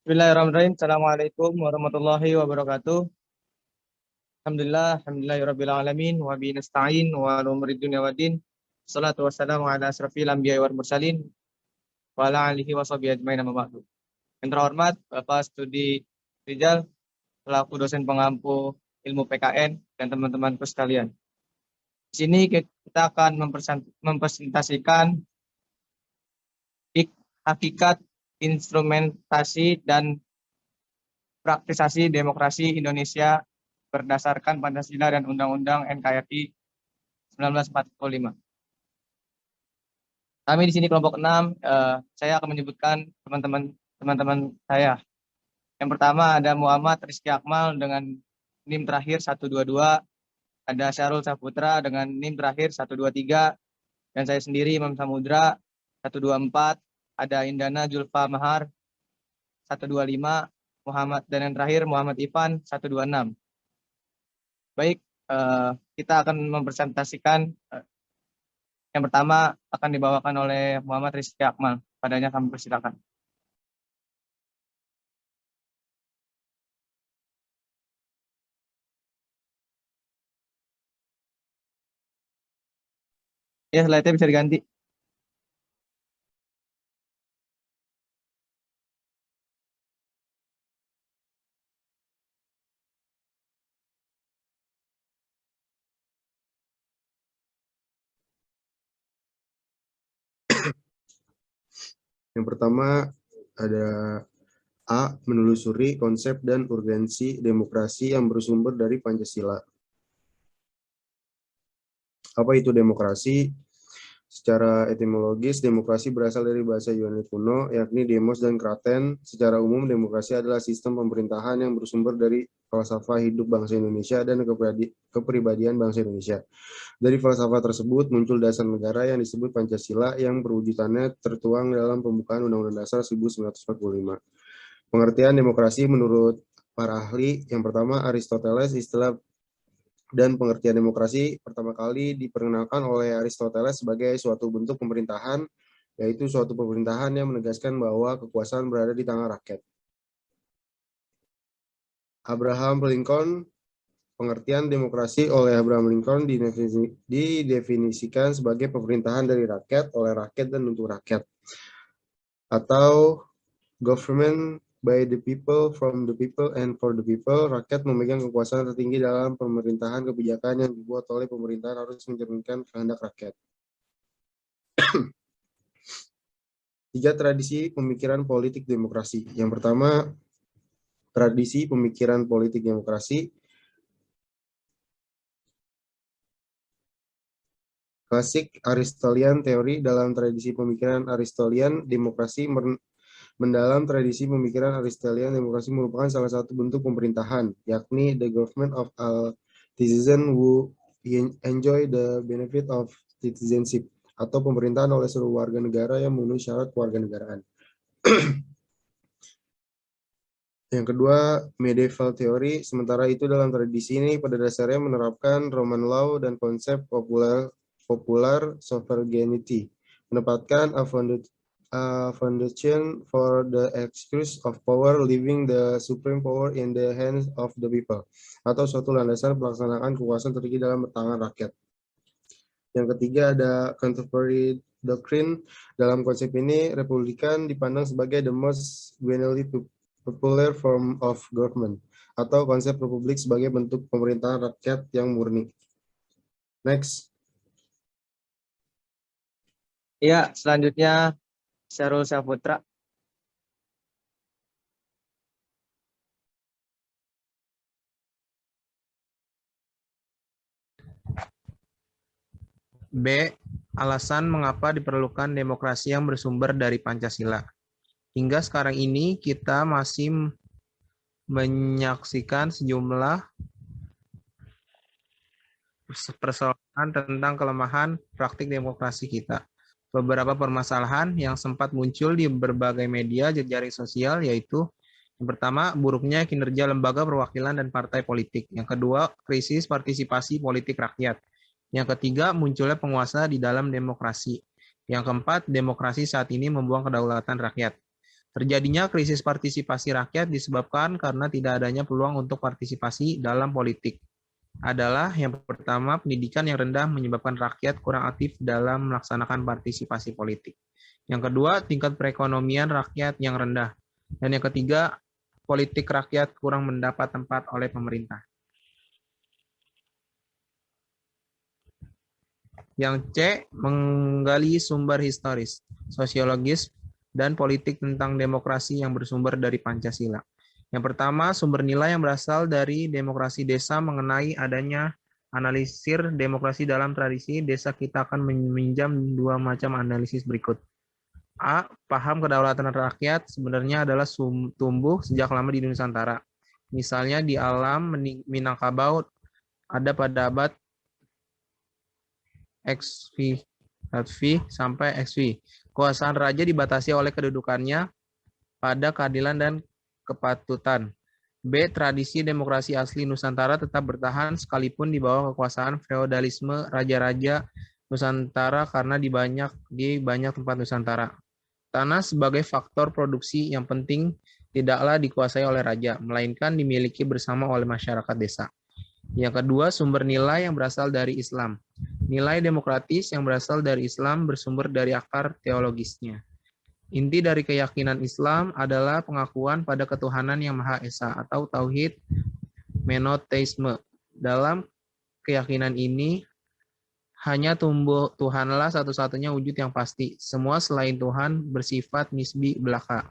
Bismillahirrahmanirrahim. Assalamualaikum warahmatullahi wabarakatuh. Alhamdulillahirabbil alamin wa bihi nasta'in wa ala umuri dunya waddin. Shalatu wassalamu ala asrofil anbiya'i wal mursalin wa ala alihi wa sahbihi ajmain amma ba'du. Yang terhormat Bapak Studi Rizal selaku dosen pengampu ilmu PKN dan teman-temanku sekalian. Di sini kita akan mempresentasikan hakikat, instrumentasi dan praktisasi demokrasi Indonesia berdasarkan Pancasila dan Undang-Undang NKRI 1945. Kami di sini kelompok 6, saya akan menyebutkan teman-teman saya. Yang pertama ada Muhammad Rizky Akmal dengan NIM terakhir 122, ada Syarul Saputra dengan NIM terakhir 123, dan saya sendiri Imam Samudra 124, ada Indana Julfa Mahar 125, dan yang terakhir Muhammad Ivan 126. Baik, kita akan mempresentasikan. Yang pertama akan dibawakan oleh Muhammad Rizky Akmal. Padanya kami persilakan. Ya, slide-nya bisa diganti. Yang pertama ada A. Menelusuri konsep dan urgensi demokrasi yang bersumber dari Pancasila. Apa itu demokrasi? Secara etimologis, demokrasi berasal dari bahasa Yunani kuno, yakni demos dan kraten. Secara umum, demokrasi adalah sistem pemerintahan yang bersumber dari falsafah hidup bangsa Indonesia dan kepribadian bangsa Indonesia. Dari falsafah tersebut muncul dasar negara yang disebut Pancasila yang perwujudannya tertuang dalam pembukaan Undang-Undang Dasar 1945. Pengertian demokrasi menurut para ahli, yang pertama Aristoteles, istilah dan pengertian demokrasi pertama kali diperkenalkan oleh Aristoteles sebagai suatu bentuk pemerintahan, yaitu suatu pemerintahan yang menegaskan bahwa kekuasaan berada di tangan rakyat. Abraham Lincoln. Pengertian demokrasi oleh Abraham Lincoln didefinisikan sebagai pemerintahan dari rakyat, oleh rakyat, dan untuk rakyat. Atau government by the people, from the people, and for the people. Rakyat memegang kekuasaan tertinggi dalam pemerintahan. Kebijakan yang dibuat oleh pemerintahan harus mencerminkan kehendak rakyat. 3 tradisi pemikiran politik demokrasi. Yang pertama, tradisi pemikiran politik demokrasi. Klasik Aristotelian teori. Dalam tradisi pemikiran Aristotelian, demokrasi mendalam tradisi pemikiran Aristotelian, demokrasi merupakan salah satu bentuk pemerintahan, yakni the government of all citizens who enjoy the benefit of citizenship, atau pemerintahan oleh seluruh warga negara yang memenuhi syarat kewarganegaraan. Yang kedua, medieval theory. Sementara itu dalam tradisi ini pada dasarnya menerapkan Roman law dan konsep popular sovereignty, menempatkan a foundation for the excuse of power, leaving the supreme power in the hands of the people, atau suatu landasan pelaksanaan kekuasaan tertinggi dalam tangan rakyat. Yang ketiga ada contemporary doctrine. Dalam konsep ini, republikan dipandang sebagai the most generally popular form of government, atau konsep republik sebagai bentuk pemerintahan rakyat yang murni. Next. Ya, selanjutnya Syarul Saputra. B. Alasan mengapa diperlukan demokrasi yang bersumber dari Pancasila. Hingga sekarang ini kita masih menyaksikan sejumlah persoalan tentang kelemahan praktik demokrasi kita. Beberapa permasalahan yang sempat muncul di berbagai media jejaring sosial yaitu yang pertama, buruknya kinerja lembaga perwakilan dan partai politik. Yang kedua, krisis partisipasi politik rakyat. Yang ketiga, munculnya penguasa di dalam demokrasi. Yang keempat, demokrasi saat ini membuang kedaulatan rakyat. Terjadinya krisis partisipasi rakyat disebabkan karena tidak adanya peluang untuk partisipasi dalam politik. Adalah yang pertama, pendidikan yang rendah menyebabkan rakyat kurang aktif dalam melaksanakan partisipasi politik. Yang kedua, tingkat perekonomian rakyat yang rendah. Dan yang ketiga, politik rakyat kurang mendapat tempat oleh pemerintah. Yang C, menggali sumber historis, sosiologis, dan politik tentang demokrasi yang bersumber dari Pancasila. Yang pertama, sumber nilai yang berasal dari demokrasi desa mengenai adanya analisir demokrasi dalam tradisi desa. Kita akan meminjam dua macam analisis berikut. A, paham kedaulatan rakyat sebenarnya adalah tumbuh sejak lama di Nusantara. Misalnya di alam Minangkabau ada pada abad XV sampai XV. Kekuasaan raja dibatasi oleh kedudukannya pada keadilan dan kepatutan. B, tradisi demokrasi asli Nusantara tetap bertahan sekalipun di bawah kekuasaan feodalisme raja-raja Nusantara karena di banyak tempat Nusantara. Tanah sebagai faktor produksi yang penting tidaklah dikuasai oleh raja, melainkan dimiliki bersama oleh masyarakat desa. Yang kedua, sumber nilai yang berasal dari Islam. Nilai demokratis yang berasal dari Islam bersumber dari akar teologisnya. Inti dari keyakinan Islam adalah pengakuan pada ketuhanan yang Maha Esa atau tauhid monoteisme. Dalam keyakinan ini hanya Tuhanlah satu-satunya wujud yang pasti. Semua selain Tuhan bersifat nisbi belaka.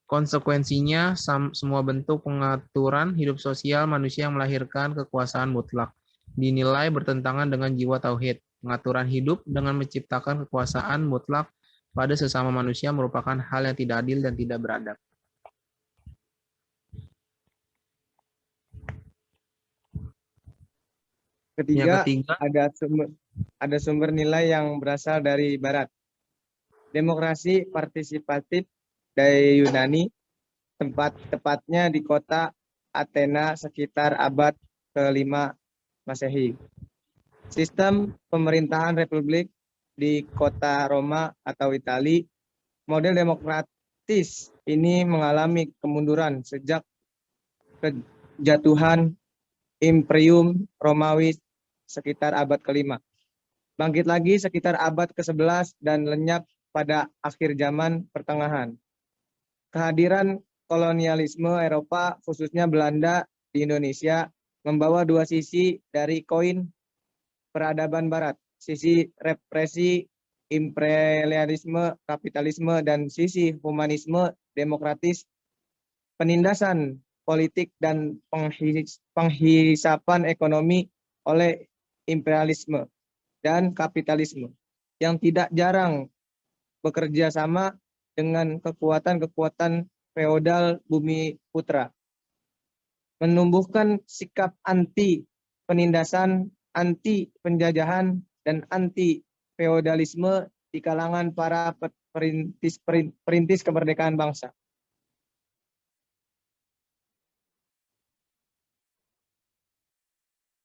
Konsekuensinya, semua bentuk pengaturan hidup sosial manusia yang melahirkan kekuasaan mutlak dinilai bertentangan dengan jiwa tauhid. Pengaturan hidup dengan menciptakan kekuasaan mutlak pada sesama manusia merupakan hal yang tidak adil dan tidak beradab. Ketiga, Yang ketiga, ada sumber nilai yang berasal dari Barat. Demokrasi partisipatif dari Yunani, tepatnya di kota Athena sekitar abad ke-5 Masehi. Sistem pemerintahan republik di kota Roma atau Itali, model demokratis ini mengalami kemunduran sejak kejatuhan Imperium Romawi sekitar abad ke-5. Bangkit lagi sekitar abad ke-11 dan lenyap pada akhir zaman pertengahan. Kehadiran kolonialisme Eropa, khususnya Belanda di Indonesia, membawa dua sisi dari koin peradaban Barat. Sisi represi, imperialisme, kapitalisme, dan sisi humanisme, demokratis, penindasan politik, dan penghisapan ekonomi oleh imperialisme dan kapitalisme yang tidak jarang bekerja sama dengan kekuatan-kekuatan feodal bumi putra. Menumbuhkan sikap anti penindasan, anti penjajahan, dan anti feodalisme di kalangan para perintis kemerdekaan bangsa.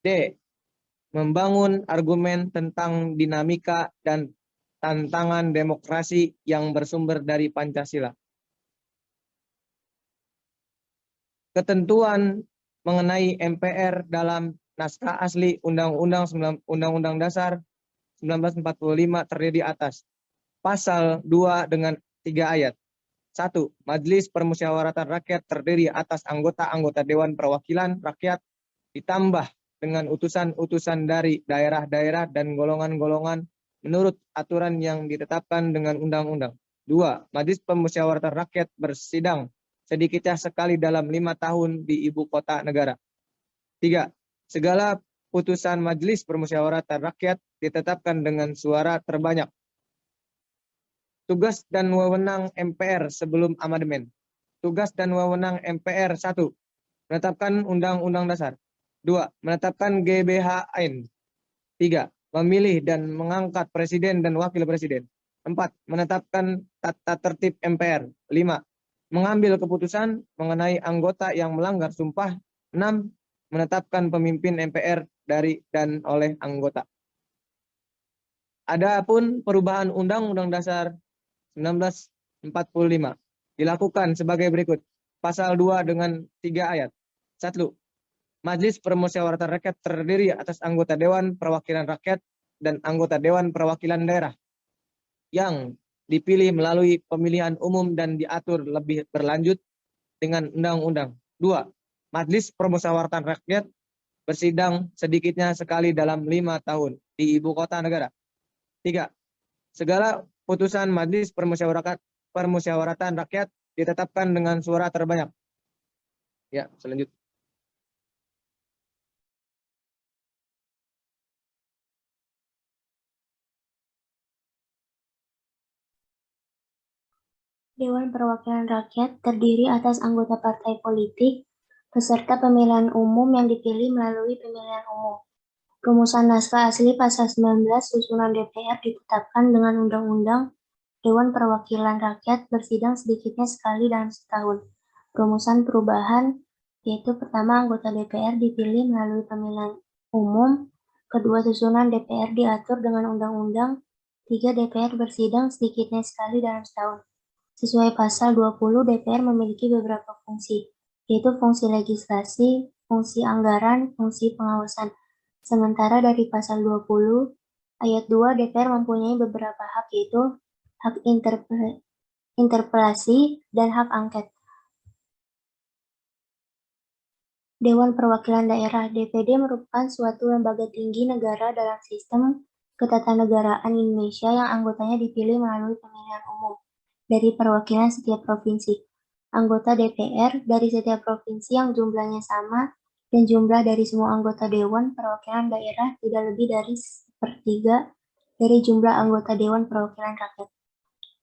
D. Membangun argumen tentang dinamika dan tantangan demokrasi yang bersumber dari Pancasila. Ketentuan mengenai MPR dalam naskah asli Undang-Undang Dasar 1945 terdiri atas pasal 2 dengan 3 ayat. 1. Majelis Permusyawaratan Rakyat terdiri atas anggota-anggota Dewan Perwakilan Rakyat ditambah dengan utusan-utusan dari daerah-daerah dan golongan-golongan menurut aturan yang ditetapkan dengan undang-undang. 2. Majelis Permusyawaratan Rakyat bersidang sedikitnya sekali dalam 5 tahun di ibu kota negara. 3. Segala putusan Majelis Permusyawaratan Rakyat ditetapkan dengan suara terbanyak. Tugas dan wewenang MPR sebelum amandemen. Tugas dan wewenang MPR 1. Menetapkan Undang-Undang Dasar. 2. Menetapkan GBHN. 3. Memilih dan mengangkat presiden dan wakil presiden. 4. Menetapkan tata tertib MPR. 5. Mengambil keputusan mengenai anggota yang melanggar sumpah. 6. Menetapkan pemimpin MPR dari dan oleh anggota. Adapun perubahan Undang-Undang Dasar 45 dilakukan sebagai berikut. Pasal 2 dengan 3 ayat. 1. Majelis Permusyawaratan Rakyat terdiri atas anggota Dewan Perwakilan Rakyat dan anggota Dewan Perwakilan Daerah yang dipilih melalui pemilihan umum dan diatur lebih berlanjut dengan undang-undang. 2. Majelis Permusyawaratan Rakyat bersidang sedikitnya sekali dalam 5 tahun di ibu kota negara. 3. Segala putusan Majelis Permusyawaratan Rakyat ditetapkan dengan suara terbanyak. Ya, selanjutnya. Dewan Perwakilan Rakyat terdiri atas anggota partai politik peserta pemilihan umum yang dipilih melalui pemilihan umum. Rumusan naskah asli pasal 19 susunan DPR ditetapkan dengan Undang-Undang Dewan Perwakilan Rakyat bersidang sedikitnya sekali dalam setahun. Rumusan perubahan yaitu pertama, anggota DPR dipilih melalui pemilihan umum. Kedua, susunan DPR diatur dengan undang-undang. 3. DPR bersidang sedikitnya sekali dalam setahun. Sesuai pasal 20, DPR memiliki beberapa fungsi, yaitu fungsi legislasi, fungsi anggaran, fungsi pengawasan. Sementara dari pasal 20 ayat 2, DPR mempunyai beberapa hak, yaitu hak interpelasi dan hak angket. Dewan Perwakilan Daerah (DPD) merupakan suatu lembaga tinggi negara dalam sistem ketatanegaraan Indonesia yang anggotanya dipilih melalui pemilihan umum dari perwakilan setiap provinsi. Anggota DPR dari setiap provinsi yang jumlahnya sama dan jumlah dari semua anggota Dewan Perwakilan Daerah tidak lebih dari 1/3 dari jumlah anggota Dewan Perwakilan Rakyat.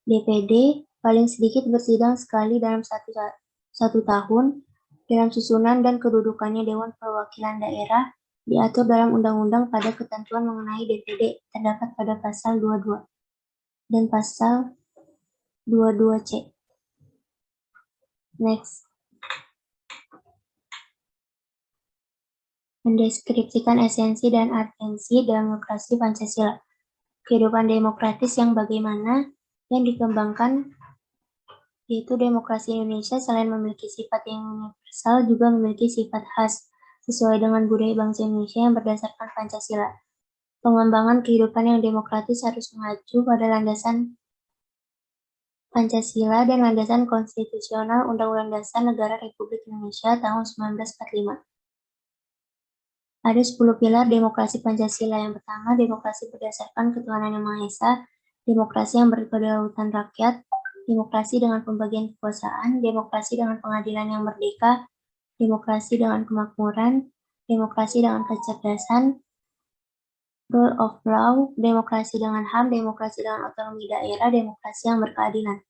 DPD paling sedikit bersidang sekali dalam satu tahun. Dalam susunan dan kedudukannya Dewan Perwakilan Daerah diatur dalam undang-undang pada ketentuan mengenai DPD terdapat pada pasal 22 dan pasal 22C. Next. Mendeskripsikan esensi dan artensi demokrasi Pancasila. Kehidupan demokratis yang bagaimana yang dikembangkan yaitu demokrasi Indonesia selain memiliki sifat yang universal juga memiliki sifat khas sesuai dengan budaya bangsa Indonesia yang berdasarkan Pancasila. Pengembangan kehidupan yang demokratis harus mengacu pada landasan Pancasila dan landasan konstitusional Undang-Undang Dasar Negara Republik Indonesia tahun 1945. Ada 10 pilar demokrasi Pancasila. Yang pertama, demokrasi berdasarkan ketuhanan yang Maha Esa, demokrasi yang berkedaulatan rakyat, demokrasi dengan pembagian kekuasaan, demokrasi dengan pengadilan yang merdeka, demokrasi dengan kemakmuran, demokrasi dengan kecerdasan, rule of law, demokrasi dengan HAM, demokrasi dengan otonomi daerah, demokrasi yang berkeadilan.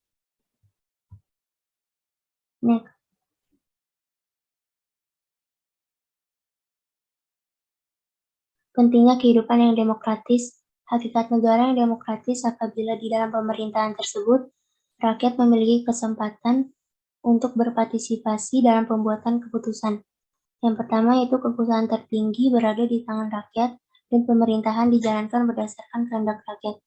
Next. Pentingnya kehidupan yang demokratis. Hakikat negara yang demokratis apabila di dalam pemerintahan tersebut rakyat memiliki kesempatan untuk berpartisipasi dalam pembuatan keputusan. Yang pertama yaitu keputusan tertinggi berada di tangan rakyat dan pemerintahan dijalankan berdasarkan kehendak rakyat.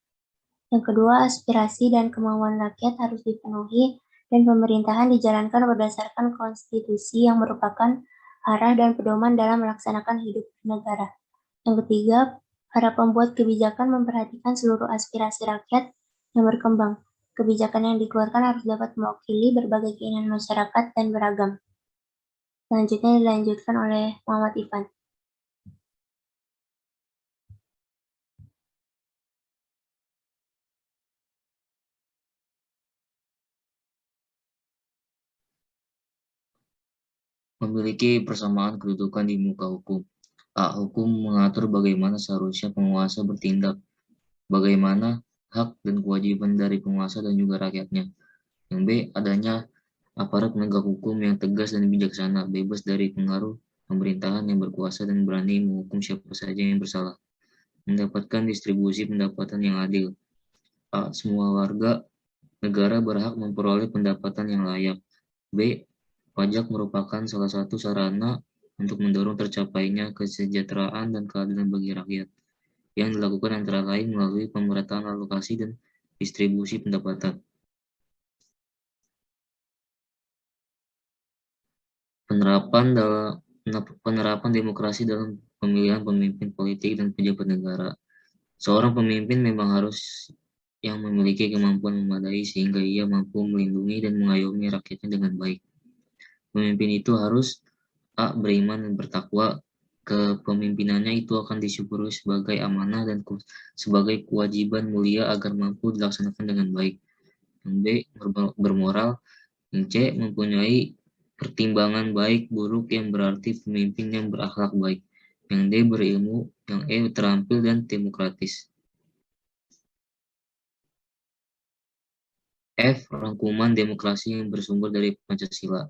Yang kedua, aspirasi dan kemauan rakyat harus dipenuhi dan pemerintahan dijalankan berdasarkan konstitusi yang merupakan arah dan pedoman dalam melaksanakan hidup negara. Yang ketiga, para pembuat kebijakan memperhatikan seluruh aspirasi rakyat yang berkembang. Kebijakan yang dikeluarkan harus dapat mewakili berbagai keinginan masyarakat dan beragam. Selanjutnya dilanjutkan oleh Muhammad Ivan. Memiliki persamaan kedudukan di muka hukum. A. Hukum mengatur bagaimana seharusnya penguasa bertindak, bagaimana hak dan kewajiban dari penguasa dan juga rakyatnya. Yang B. Adanya aparat penegak hukum yang tegas dan bijaksana, bebas dari pengaruh pemerintahan yang berkuasa dan berani menghukum siapa saja yang bersalah. Mendapatkan distribusi pendapatan yang adil. A. Semua warga negara berhak memperoleh pendapatan yang layak. B. Pajak merupakan salah satu sarana untuk mendorong tercapainya kesejahteraan dan keadilan bagi rakyat, yang dilakukan antara lain melalui pemerataan alokasi dan distribusi pendapatan. penerapan demokrasi dalam pemilihan pemimpin politik dan pejabat negara. Seorang pemimpin memang harus yang memiliki kemampuan memadai sehingga ia mampu melindungi dan mengayomi rakyatnya dengan baik. Pemimpin itu harus beriman dan bertakwa. Kepemimpinannya itu akan disyukuri sebagai amanah dan sebagai kewajiban mulia agar mampu dilaksanakan dengan baik. Yang B, bermoral. Yang C, mempunyai pertimbangan baik buruk yang berarti pemimpin yang berakhlak baik. Yang D, berilmu. Yang E, terampil dan demokratis. F, rangkuman demokrasi yang bersumber dari Pancasila.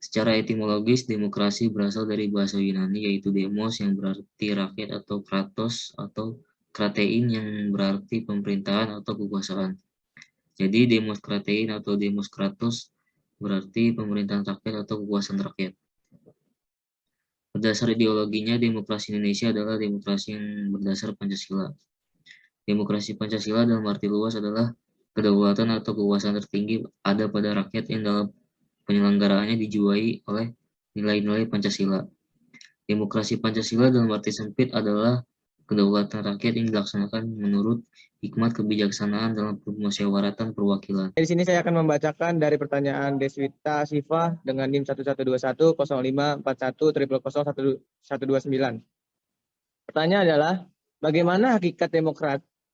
Secara etimologis, demokrasi berasal dari bahasa Yunani yaitu demos yang berarti rakyat atau kratos atau kratein yang berarti pemerintahan atau kekuasaan. Jadi demos kratein atau demos kratos berarti pemerintahan rakyat atau kekuasaan rakyat. Berdasar ideologinya, demokrasi Indonesia adalah demokrasi yang berdasar Pancasila. Demokrasi Pancasila dalam arti luas adalah kedaulatan atau kekuasaan tertinggi ada pada rakyat yang dalam penyelenggaraannya dijiwai oleh nilai-nilai Pancasila. Demokrasi Pancasila dalam arti sempit adalah kedaulatan rakyat yang dilaksanakan menurut hikmat kebijaksanaan dalam permusyawaratan perwakilan. Di sini saya akan membacakan dari pertanyaan Deswita Siva dengan NIM 1121 0541 129. Pertanyaan adalah, bagaimana hakikat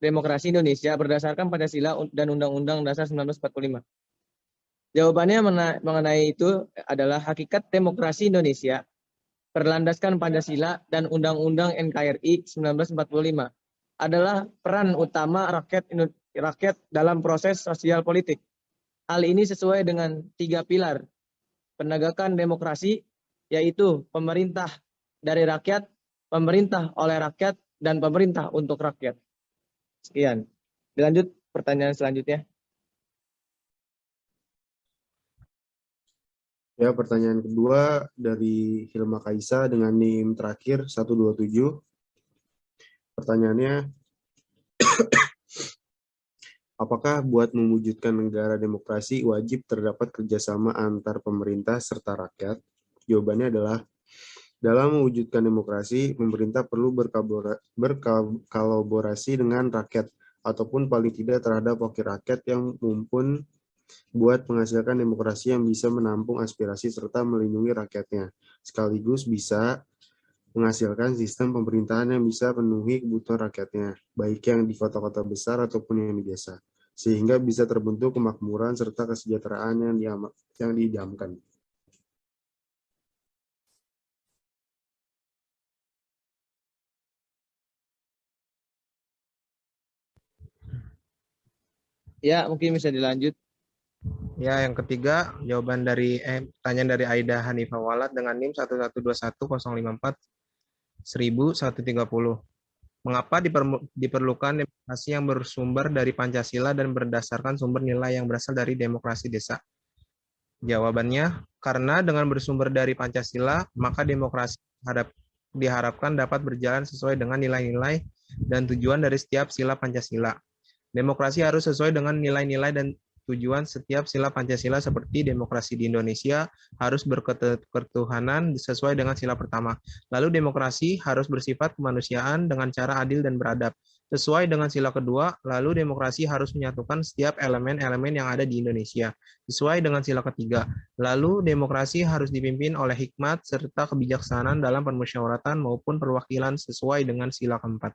demokrasi Indonesia berdasarkan Pancasila dan Undang-Undang Dasar 1945? Jawabannya mengenai itu adalah hakikat demokrasi Indonesia berlandaskan Pancasila dan Undang-Undang NKRI 1945 adalah peran utama rakyat dalam proses sosial politik. Hal ini sesuai dengan 3 pilar penegakan demokrasi, yaitu pemerintah dari rakyat, pemerintah oleh rakyat, dan pemerintah untuk rakyat. Sekian. Dilanjut pertanyaan selanjutnya. Ya, pertanyaan kedua dari Hilma Kaisa dengan NIM terakhir 127. Pertanyaannya, apakah buat mewujudkan negara demokrasi wajib terdapat kerjasama antar pemerintah serta rakyat? Jawabannya adalah, dalam mewujudkan demokrasi, pemerintah perlu berkolaborasi dengan rakyat, ataupun paling tidak terhadap wakil rakyat yang mumpun buat menghasilkan demokrasi yang bisa menampung aspirasi serta melindungi rakyatnya, sekaligus bisa menghasilkan sistem pemerintahan yang bisa penuhi kebutuhan rakyatnya, baik yang di kota-kota besar ataupun yang di desa, sehingga bisa terbentuk kemakmuran serta kesejahteraan yang diidamkan. Ya, mungkin bisa dilanjut. Ya, yang ketiga, jawaban dari pertanyaan dari Aida Hanifah Walad dengan NIM 1121054 1130. Mengapa diperlukan demokrasi yang bersumber dari Pancasila dan berdasarkan sumber nilai yang berasal dari demokrasi desa? Jawabannya, karena dengan bersumber dari Pancasila, maka demokrasi diharapkan dapat berjalan sesuai dengan nilai-nilai dan tujuan dari setiap sila Pancasila. Demokrasi harus sesuai dengan nilai-nilai dan tujuan setiap sila Pancasila seperti demokrasi di Indonesia harus berketuhanan sesuai dengan sila pertama. Lalu demokrasi harus bersifat kemanusiaan dengan cara adil dan beradab sesuai dengan sila kedua. Lalu demokrasi harus menyatukan setiap elemen-elemen yang ada di Indonesia sesuai dengan sila ketiga. Lalu demokrasi harus dipimpin oleh hikmat serta kebijaksanaan dalam permusyawaratan maupun perwakilan sesuai dengan sila keempat.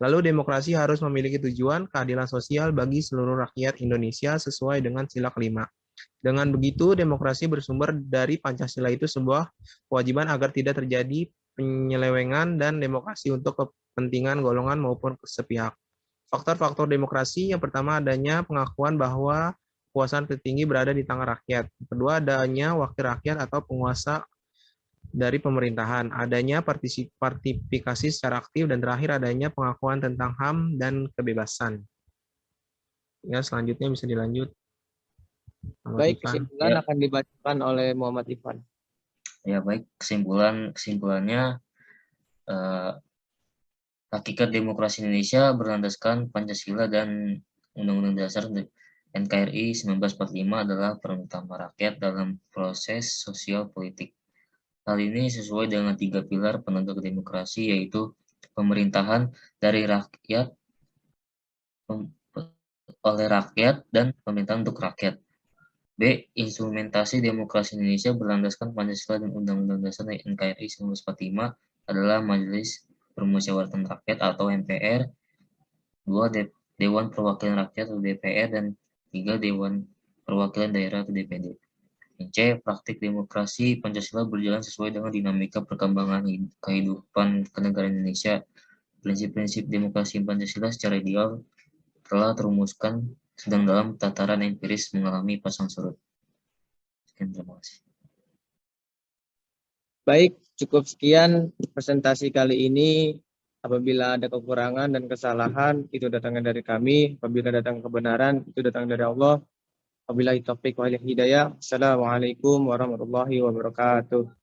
Lalu demokrasi harus memiliki tujuan keadilan sosial bagi seluruh rakyat Indonesia sesuai dengan sila kelima. Dengan begitu, demokrasi bersumber dari Pancasila itu sebuah kewajiban agar tidak terjadi penyelewengan dan demokrasi untuk kepentingan golongan maupun sepihak. Faktor-faktor demokrasi yang pertama adanya pengakuan bahwa kekuasaan tertinggi berada di tangan rakyat. Kedua, adanya wakil rakyat atau penguasa dari pemerintahan, adanya partisipasi secara aktif, dan terakhir adanya pengakuan tentang HAM dan kebebasan. Ya, selanjutnya bisa dilanjut. Baik, kesimpulan akan dibacakan oleh Muhammad Ivan. Ya, baik, kesimpulannya hakikat demokrasi Indonesia berlandaskan Pancasila dan Undang-Undang Dasar NKRI 1945 adalah peran utama rakyat dalam proses sosial politik. Hal ini sesuai dengan 3 pilar penegak demokrasi, yaitu pemerintahan dari rakyat, oleh rakyat, dan pemerintahan untuk rakyat. B. Instrumentasi demokrasi Indonesia berlandaskan Pancasila dan Undang-Undang Dasar NKRI 1945 adalah Majelis Permusyawaratan Rakyat atau MPR, 2. Dewan Perwakilan Rakyat atau DPR, dan 3. Dewan Perwakilan Daerah atau DPD. C. Praktik demokrasi Pancasila berjalan sesuai dengan dinamika perkembangan kehidupan kenegaraan Indonesia. Prinsip-prinsip demokrasi Pancasila secara ideal telah terumuskan, sedang dalam tataran empiris mengalami pasang surut. Sekian, terima kasih. Baik, cukup sekian presentasi kali ini. Apabila ada kekurangan dan kesalahan, itu datangnya dari kami. Apabila datang kebenaran, itu datang dari Allah. Wabillahi taufiq wal hidayah. Assalamualaikum warahmatullahi wabarakatuh.